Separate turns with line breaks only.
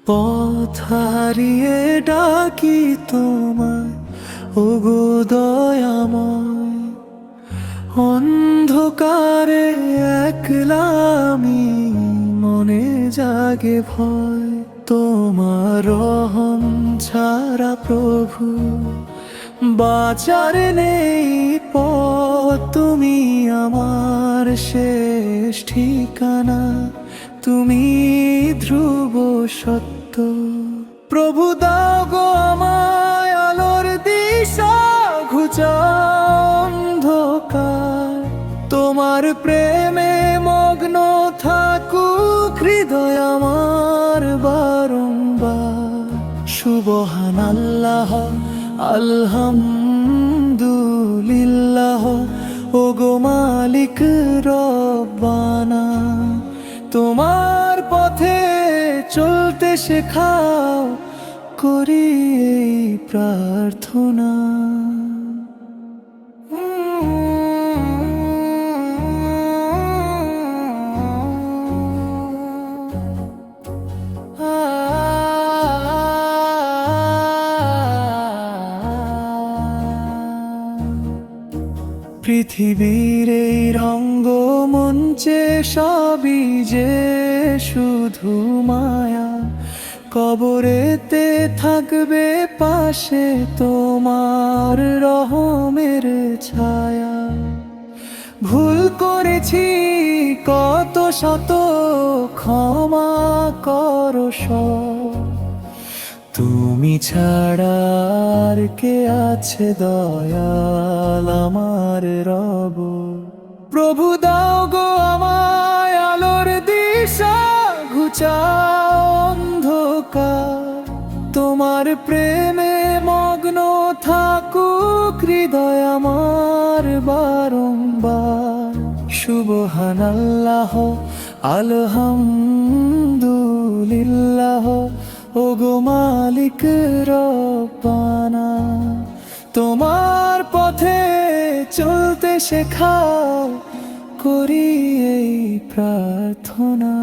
পথ হারিয়ে ডাকি তোমায়, ওগো দয়াময়। অন্ধকারে একলা আমি, মনে জাগে ভয়। তোমার রহম ছাড়া প্রভু বাঁচার নেই পথ। তুমি আমার শেষ ঠিকানা, তুমি ধ্রুব সত্য। প্রভু দাও গো আমায় আলোর দিশা, ঘুচাও অন্ধকার। তোমার প্রেমে মগ্ন থাকুক হৃদয় আমার বারংবার। সুবহানাল্লাহ, আলহামদুলিল্লাহ, ওগো মালিক রব্বানা। তোমার পথে চলতে শেখাও, করি এই প্রার্থনা। পৃথিবীর এই রঙ্গমঞ্চে সবই যে শুধু মায়া। কবরেতে থাকবে পাশে তোমার রহমের ছায়া। ভুল করেছি কত শত, ক্ষমা করো সব। তুমি ছাড়া আর কে আছে দয়াল আমার রব। প্রভু দাও গো আমায় আলোর দিশা, ঘুচাও অন্ধকার। তোমার প্রেমে মগ্ন থাকুক হৃদয় আমার বারংবার। সুবহানাল্লাহ, আলহামদুলিল্লাহ, ওগো মালিক রব্বানা। তোমার পথে চলতে শেখাও, করি এই প্রার্থনা।